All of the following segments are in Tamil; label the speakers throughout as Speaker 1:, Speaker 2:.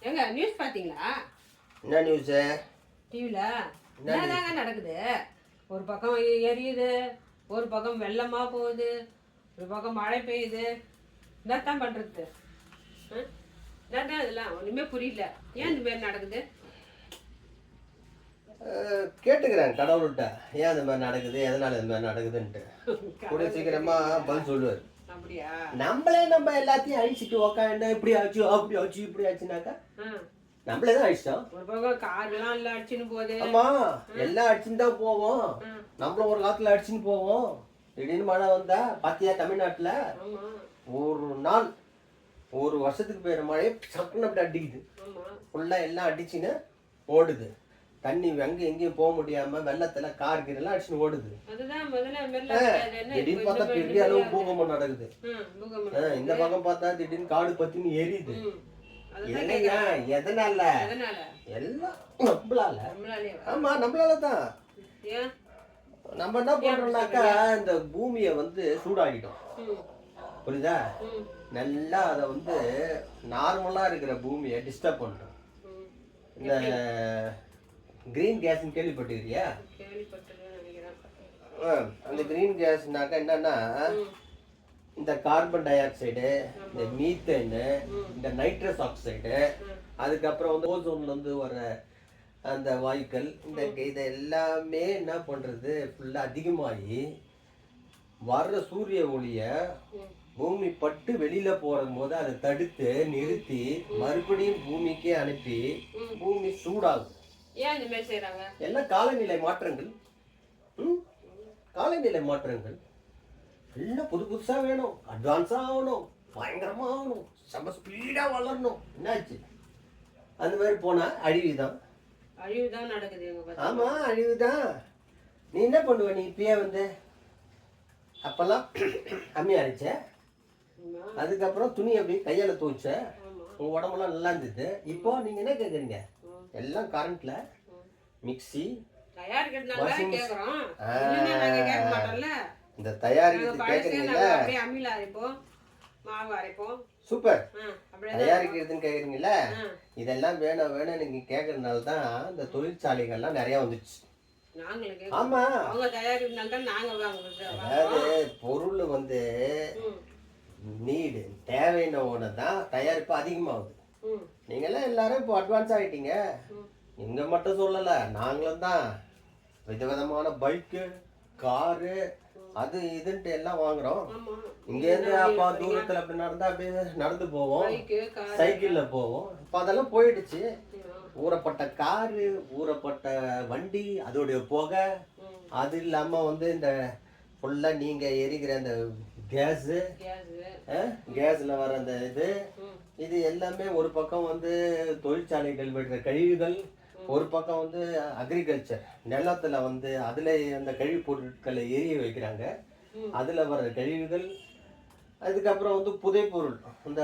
Speaker 1: ஏங்க நியூஸ் பாத்தீங்களா?
Speaker 2: என்ன நியூஸ்?
Speaker 1: டிவில என்னதாங்க நடக்குது? ஒரு பக்கம் எரியுது, ஒரு பக்கம் வெள்ளமா போகுது, ஒரு பக்கம் மழை பெய்யுது. என்னத்தான் பண்றது? என்னதான் இதெல்லாம் ஒண்ணுமே புரியல. ஏன் இந்த மாதிரி நடக்குது?
Speaker 2: கேட்டுக்கிறேன் கடவுள்கிட்ட, ஏன் இந்த மாதிரி நடக்குது, எதனால இந்த மாதிரி நடக்குதுன்ட்டு கூட சீக்கிரமா பதில் சொல்லுவார்.
Speaker 1: அப்படியா?
Speaker 2: நம்ம எல்லாத்தையும் அழிச்சிட்டு உக்காந்து இப்படி ஆச்சு அப்படி ஆச்சு இப்படி ஆச்சுனாக்கா நம்மளே தான் அடிச்சிட்டோம்.
Speaker 1: ஒரு பக்கம் கார்லாம் எல்லாம் அடிச்சுன்னு போகுது.
Speaker 2: ஆமா, எல்லாம் அடிச்சுன்னு தான் போவோம். நம்மளும் ஒரு காலத்துல அடிச்சுன்னு போவோம். திடீர்னு மழை வந்தா பாத்தியா தமிழ்நாட்டுல ஒரு நாள் ஒரு வருஷத்துக்கு பெய்யுற மழையை சக்குன்னு அப்படி அடிக்குது. ஃபுல்லா எல்லாம் அடிச்சுன்னு ஓடுது. தண்ணி அங்க எங்கேயும் போக முடியாம வெள்ளத்துல கார் கீரெல்லாம் அடிச்சுன்னு ஓடுது. திடீர்னு பார்த்தா பெரிய அளவு பூகம்பம் நடக்குது. இந்த பக்கம் பார்த்தா திடீர்னு காடு பத்தின்னு எரியுது. எதனால? எல்லாம் நம்மளால. ஆமா, நம்மளாலதான். நம்ம என்ன பண்றோம்னாக்கா இந்த பூமிய சூடாகிட்டோம். புரியுதா? நல்லா அதை நார்மலா இருக்கிற பூமியை டிஸ்டர்ப் பண்றோம். இந்த கிரீன் கேஸ் கேள்விப்பட்டிருக்கியா? அந்த கிரீன் கேஸ்னாக்கா என்னன்னா இந்த கார்பன் டை ஆக்சைடு, இந்த மீத்தேன், இந்த நைட்ரஸ் ஆக்சைடு, அதுக்கப்புறம் ஓசோன்ல வர அந்த வாயுக்கள், இந்த இதை எல்லாமே என்ன பண்றது ஃபுல்லா அதிகமாகி வர்ற சூரிய ஒளிய பூமி பட்டு வெளியில போடும் போது அதை தடுத்து நிறுத்தி மறுபடியும் பூமிக்கே அனுப்பி பூமி சூடாகும்.
Speaker 1: ஏன் இந்த மாதிரி செய்றாங்க?
Speaker 2: எல்லாம் காலநிலை மாற்றங்கள். காலநிலை மாற்றங்கள் எல்லாம் புதுசா வேணும், அட்வான்ஸா ஆகணும், பயங்கரமா ஆகணும், செம்ம ஸ்பீடா வளரணும். என்னாச்சு? அந்த மாதிரி போனா அழிவுதான்.
Speaker 1: அழிவுதான் நடக்குது.
Speaker 2: ஆமா, அழிவுதான். நீ என்ன பண்ணுவ? நீ இப்பயே அப்பெல்லாம் அம்மி அரைச்ச, அதுக்கப்புறம் துணி அப்படி கையால துவைச்ச, உங்க உடம்பெல்லாம் நல்லா இருந்தது. இப்போ நீங்க என்ன கேக்குறீங்க? எல்லாம் கரண்ட்ல மிக்சி, இந்த தயாரிக்கிறது கேக்குறீங்கல்ல, சூப்பர் தயாரிக்கிறதுன்னு கேக்குறீங்கல்ல, இதெல்லாம் வேணும் வேணும் நீங்க கேக்குறதுனால தான் இந்த தொழிற்சாலைகள்லாம் நிறைய வந்துச்சு. ஆமா, அதாவது பொருள் நீடு தேவையான தான் தயாரிப்பு அதிகமாகுது. நீங்கெல்லாம் எல்லாரும் இப்போ அட்வான்ஸ் ஆகிட்டீங்க. இங்க மட்டும் சொல்லல, நாங்களும் தான் விதவிதமான பைக்கு, காரு, அது இதுன்ட்டு எல்லாம் வாங்குறோம். இங்க இருந்து அப்பா தூரத்துல அப்படி நடந்தா அப்படியே நடந்து போவோம், சைக்கிள்ல போவோம். இப்ப அதெல்லாம் போயிடுச்சு. ஊறப்பட்ட காரு, ஊறப்பட்ட வண்டி, அதோடைய புகை, அது இல்லாம இந்த ஃபுல்லா நீங்க எரிக்கிற அந்த கேஸ்ல வர அந்த இது எல்லாமே ஒரு பக்கம் தொழிற்சாலைகள் விடுற கழிவுகள், ஒரு பக்கம் அக்ரிகல்ச்சர் நிலத்துல அதுல அந்த கழிவு பொருட்களை எரிய வைக்கிறாங்க, அதுல வர்ற கழிவுகள். அதுக்கப்புறம் புதைப்பொருள், இந்த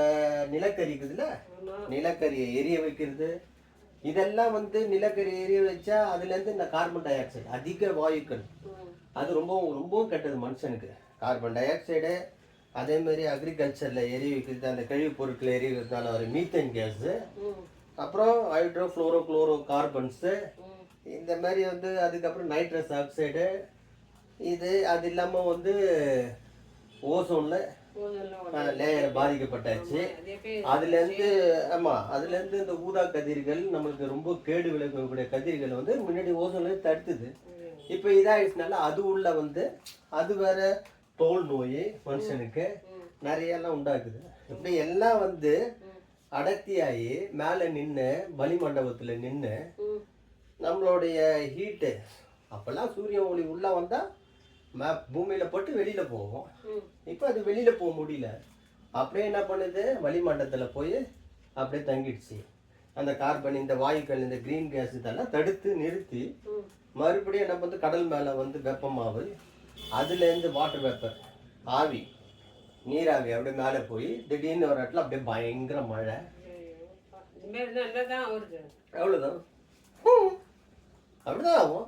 Speaker 2: நிலக்கரி இருக்குதுல்ல, நிலக்கரியை எரிய வைக்கிறது. இதெல்லாம் நிலக்கரி எரிய வச்சா அதுல இருந்து இந்த கார்பன் டை ஆக்சைடு, அதிக வாயுக்கள், அது ரொம்பவும் கெட்டது மனுஷனுக்கு. கார்பன் டை ஆக்சைடு, அதே மாதிரி அக்ரிகல்ச்சர்ல எரிய வைக்கிறது, அந்த கழிவு பொருட்களை எரிய வைக்கிறதுனால ஒரு மீத்தேன் கேஸ், அப்புறம் ஹைட்ரோ ஃப்ளோரோ குளோரோ கார்பன்ஸு, இந்த மாதிரி அதுக்கப்புறம் நைட்ரஸ் ஆக்சைடு, இது அது இல்லாம ஓசோன்ல லேயர் பாதிக்கப்பட்டாச்சு. அதுல இருந்து இந்த ஊதா கதிர்கள், நம்மளுக்கு ரொம்ப கேடு விளைவிக்கக்கூடிய கதிர்கள் முன்னாடி ஓசோன்ல தடுத்துது. இப்ப இதாயிடுச்சுனால அது உள்ள அது வேற தோல் நோய் மனுஷனுக்கு நிறைய எல்லாம் உண்டாக்குது. இப்படி எல்லாம் அடர்த்தியாகி மேல நின்று வளிமண்டபத்துல நின்று நம்மளுடைய ஹீட்டு, அப்பெல்லாம் சூரிய ஒளி உள்ள வந்தா பூமியில போட்டு வெளியில போவோம். இப்ப அது வெளியில போக முடியல. அப்படியே என்ன பண்ணுது, வளிமண்டலத்துல போய் அப்படியே தங்கிடுச்சு. அந்த கார்பன், இந்த வாயுக்கள், இந்த கிரீன் கேஸ் இதெல்லாம் தடுத்து நிறுத்தி மறுபடியும் என்ன கடல் மேல வெப்பமாவு, அதுல இருந்து வாட்டர் வேப்பர், ஆவி, நீராவி அப்படியே மேல போய் திடீர்னு ஒரு இடத்துல அப்படியே பயங்கர மழை. அவ்வளவுதான், அப்படிதான் ஆகும்.